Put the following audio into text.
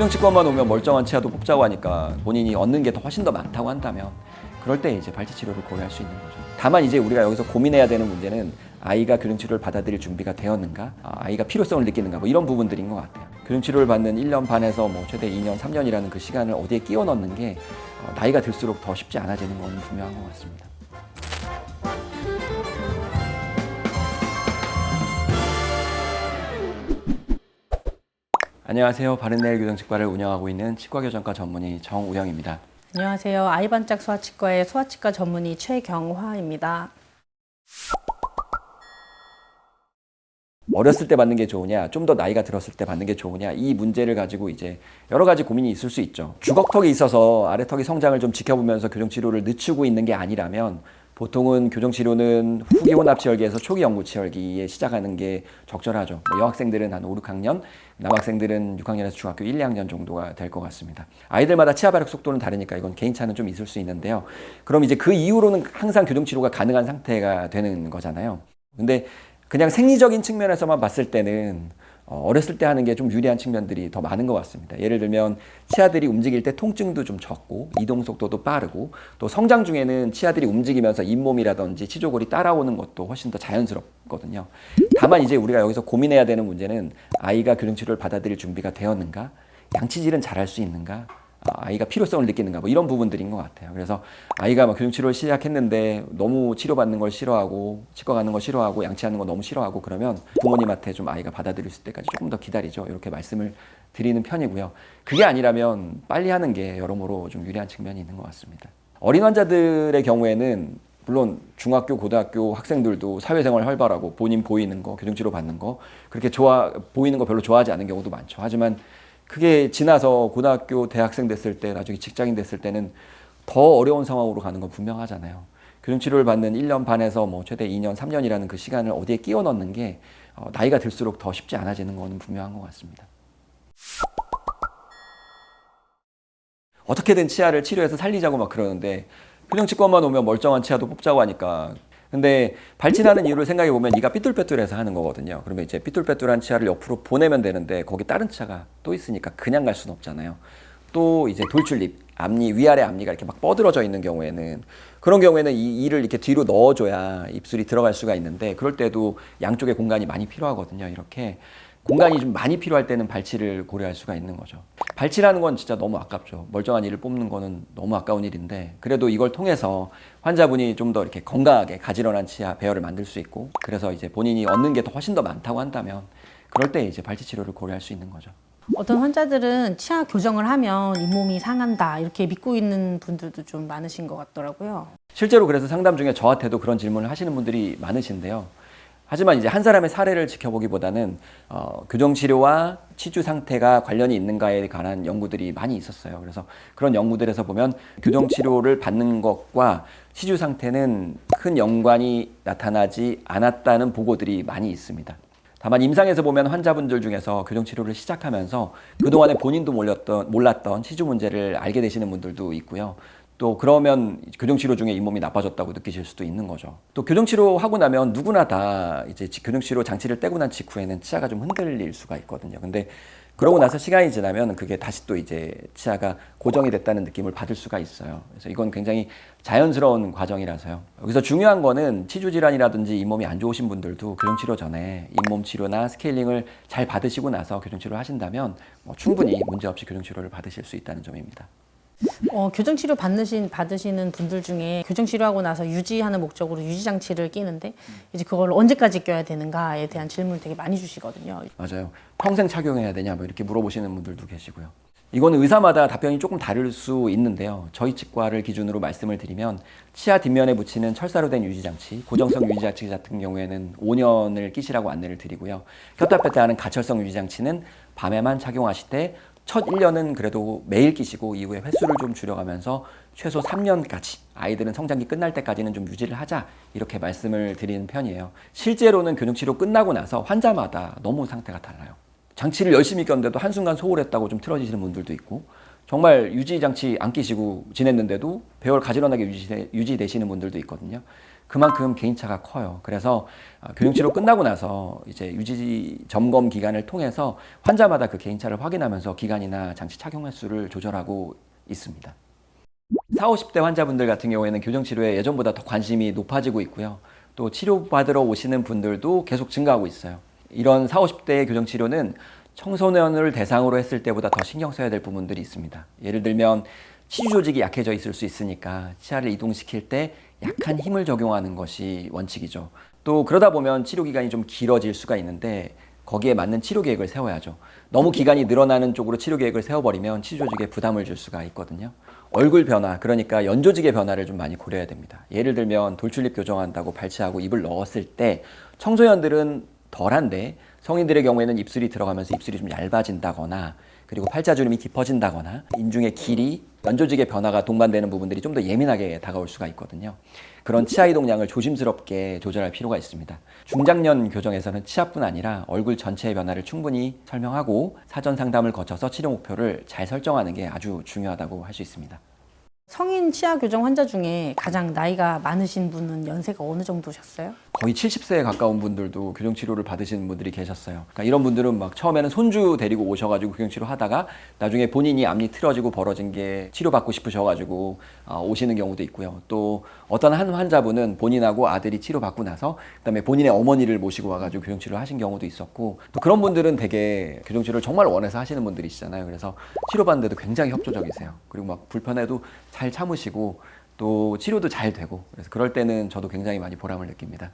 교정치과만 오면 멀쩡한 치아도 뽑자고 하니까 본인이 얻는 게 더 훨씬 더 많다고 한다면 그럴 때 이제 발치 치료를 고려할 수 있는 거죠. 다만 이제 우리가 여기서 고민해야 되는 문제는 아이가 교정치료를 받아들일 준비가 되었는가, 아이가 필요성을 느끼는가, 뭐 이런 부분들인 것 같아요. 교정치료를 받는 1년 반에서 뭐 최대 2년, 3년이라는 그 시간을 어디에 끼워 넣는 게 나이가 들수록 더 쉽지 않아지는 건 분명한 것 같습니다. 안녕하세요. 바른내일 교정치과를 운영하고 있는 치과교정과 전문의 정우영입니다. 안녕하세요. 아이반짝 소아치과의 소아치과 전문의 최경화입니다. 어렸을 때 받는 게 좋으냐, 좀 더 나이가 들었을 때 받는 게 좋으냐, 이 문제를 가지고 이제 여러 가지 고민이 있을 수 있죠. 주걱턱이 있어서 아래턱의 성장을 좀 지켜보면서 교정치료를 늦추고 있는 게 아니라면 보통은 교정치료는 후기 혼합치열기에서 초기 영구치열기에 시작하는 게 적절하죠. 여학생들은 한 5, 6학년, 남학생들은 6학년에서 중학교 1, 2학년 정도가 될 것 같습니다. 아이들마다 치아 발육 속도는 다르니까 이건 개인차는 좀 있을 수 있는데요. 그럼 이제 그 이후로는 항상 교정치료가 가능한 상태가 되는 거잖아요. 근데 그냥 생리적인 측면에서만 봤을 때는 어렸을 때 하는 게 좀 유리한 측면들이 더 많은 것 같습니다. 예를 들면 치아들이 움직일 때 통증도 좀 적고 이동 속도도 빠르고 또 성장 중에는 치아들이 움직이면서 잇몸이라든지 치조골이 따라오는 것도 훨씬 더 자연스럽거든요. 다만 이제 우리가 여기서 고민해야 되는 문제는 아이가 교정치료를 받아들일 준비가 되었는가, 양치질은 잘할 수 있는가, 아이가 필요성을 느끼는가, 뭐 이런 부분들인 것 같아요. 그래서 아이가 막 교정치료를 시작했는데 너무 치료받는 걸 싫어하고 치과 가는 거 싫어하고 양치하는 거 너무 싫어하고 그러면 부모님한테 좀 아이가 받아들일 때까지 조금 더 기다리죠. 이렇게 말씀을 드리는 편이고요. 그게 아니라면 빨리 하는 게 여러모로 좀 유리한 측면이 있는 것 같습니다. 어린 환자들의 경우에는 물론 중학교, 고등학교 학생들도 사회생활 활발하고 본인 보이는 거, 교정치료 받는 거 그렇게 보이는 거 별로 좋아하지 않는 경우도 많죠. 하지만 그게 지나서 고등학교, 대학생 됐을 때, 나중에 직장인 됐을 때는 더 어려운 상황으로 가는 건 분명하잖아요. 교정치료를 받는 1년 반에서 뭐 최대 2년, 3년이라는 그 시간을 어디에 끼워 넣는 게 나이가 들수록 더 쉽지 않아지는 건 분명한 것 같습니다. 어떻게든 치아를 치료해서 살리자고 막 그러는데 교정치과만 오면 멀쩡한 치아도 뽑자고 하니까 근데 발진하는 이유를 생각해 보면 이가 삐뚤빼뚤해서 하는 거거든요. 그러면 이제 삐뚤빼뚤한 치아를 옆으로 보내면 되는데 거기 다른 치아가 또 있으니까 그냥 갈 수는 없잖아요. 또 이제 돌출입, 앞니 위아래 앞니가 이렇게 막 뻗어져 있는 경우에는 그런 경우에는 이 이를 이렇게 뒤로 넣어줘야 입술이 들어갈 수가 있는데 그럴 때도 양쪽에 공간이 많이 필요하거든요. 이렇게 공간이 좀 많이 필요할 때는 발치를 고려할 수가 있는 거죠. 발치라는 건 진짜 너무 아깝죠. 멀쩡한 이를 뽑는 거는 너무 아까운 일인데 그래도 이걸 통해서 환자분이 좀 더 이렇게 건강하게 가지런한 치아 배열을 만들 수 있고 그래서 이제 본인이 얻는 게 더 훨씬 더 많다고 한다면 그럴 때 이제 발치 치료를 고려할 수 있는 거죠. 어떤 환자들은 치아 교정을 하면 잇몸이 상한다 이렇게 믿고 있는 분들도 좀 많으신 것 같더라고요. 실제로 그래서 상담 중에 저한테도 그런 질문을 하시는 분들이 많으신데요. 하지만 이제 한 사람의 사례를 지켜보기보다는 교정치료와 치주 상태가 관련이 있는가에 관한 연구들이 많이 있었어요. 그래서 그런 연구들에서 보면 교정치료를 받는 것과 치주 상태는 큰 연관이 나타나지 않았다는 보고들이 많이 있습니다. 다만 임상에서 보면 환자분들 중에서 교정치료를 시작하면서 그동안에 본인도 몰랐던 치주 문제를 알게 되시는 분들도 있고요. 또 그러면 교정치료 중에 잇몸이 나빠졌다고 느끼실 수도 있는 거죠. 또 교정치료 하고 나면 누구나 다 이제 교정치료 장치를 떼고 난 직후에는 치아가 좀 흔들릴 수가 있거든요. 근데 그러고 나서 시간이 지나면 그게 다시 또 이제 치아가 고정이 됐다는 느낌을 받을 수가 있어요. 그래서 이건 굉장히 자연스러운 과정이라서요. 여기서 중요한 거는 치주 질환이라든지 잇몸이 안 좋으신 분들도 교정치료 전에 잇몸 치료나 스케일링을 잘 받으시고 나서 교정치료를 하신다면 충분히 문제없이 교정치료를 받으실 수 있다는 점입니다. 교정치료 받으시는 분들 중에 교정치료하고 나서 유지하는 목적으로 유지장치를 끼는데 이제 그걸 언제까지 껴야 되는가에 대한 질문을 되게 많이 주시거든요. 맞아요. 평생 착용해야 되냐 뭐 이렇게 물어보시는 분들도 계시고요. 이거는 의사마다 답변이 조금 다를 수 있는데요. 저희 치과를 기준으로 말씀을 드리면 치아 뒷면에 붙이는 철사로 된 유지장치, 고정성 유지장치 같은 경우에는 5년을 끼시라고 안내를 드리고요. 꼈다 뺐다 하는 가철성 유지장치는 밤에만 착용하시되 첫 1년은 그래도 매일 끼시고 이후에 횟수를 좀 줄여가면서 최소 3년까지 아이들은 성장기 끝날 때까지는 좀 유지를 하자 이렇게 말씀을 드리는 편이에요. 실제로는 교정치료 끝나고 나서 환자마다 너무 상태가 달라요. 장치를 열심히 꼈는데도 한순간 소홀했다고 좀 틀어지시는 분들도 있고 정말 유지장치 안 끼시고 지냈는데도 배열 가지런하게 유지되시는 분들도 있거든요. 그만큼 개인차가 커요. 그래서 교정치료 끝나고 나서 이제 유지 점검 기간을 통해서 환자마다 그 개인차를 확인하면서 기간이나 장치 착용 횟수를 조절하고 있습니다. 40, 50대 환자분들 같은 경우에는 교정치료에 예전보다 더 관심이 높아지고 있고요. 또 치료받으러 오시는 분들도 계속 증가하고 있어요. 이런 40, 50대의 교정치료는 청소년을 대상으로 했을 때보다 더 신경 써야 될 부분들이 있습니다. 예를 들면 치주 조직이 약해져 있을 수 있으니까 치아를 이동시킬 때 약한 힘을 적용하는 것이 원칙이죠. 또 그러다 보면 치료 기간이 좀 길어질 수가 있는데 거기에 맞는 치료 계획을 세워야죠. 너무 기간이 늘어나는 쪽으로 치료 계획을 세워버리면 치주 조직에 부담을 줄 수가 있거든요. 얼굴 변화, 그러니까 연조직의 변화를 좀 많이 고려해야 됩니다. 예를 들면 돌출입 교정한다고 발치하고 입을 넣었을 때 청소년들은 덜한데 성인들의 경우에는 입술이 들어가면서 입술이 좀 얇아진다거나 그리고 팔자주름이 깊어진다거나 인중의 길이, 연조직의 변화가 동반되는 부분들이 좀 더 예민하게 다가올 수가 있거든요. 그런 치아 이동량을 조심스럽게 조절할 필요가 있습니다. 중장년 교정에서는 치아뿐 아니라 얼굴 전체의 변화를 충분히 설명하고 사전 상담을 거쳐서 치료 목표를 잘 설정하는 게 아주 중요하다고 할 수 있습니다. 성인 치아 교정 환자 중에 가장 나이가 많으신 분은 연세가 어느 정도셨어요? 거의 70세에 가까운 분들도 교정치료를 받으시는 분들이 계셨어요. 그러니까 이런 분들은 막 처음에는 손주 데리고 오셔가지고 교정치료 하다가 나중에 본인이 앞니 틀어지고 벌어진 게 치료받고 싶으셔가지고 오시는 경우도 있고요. 또 어떤 한 환자분은 본인하고 아들이 치료받고 나서 그다음에 본인의 어머니를 모시고 와가지고 교정치료를 하신 경우도 있었고 또 그런 분들은 되게 교정치료를 정말 원해서 하시는 분들이시잖아요. 그래서 치료받는데도 굉장히 협조적이세요. 그리고 막 불편해도 잘 참으시고 또 치료도 잘 되고 그래서 그럴 때는 저도 굉장히 많이 보람을 느낍니다.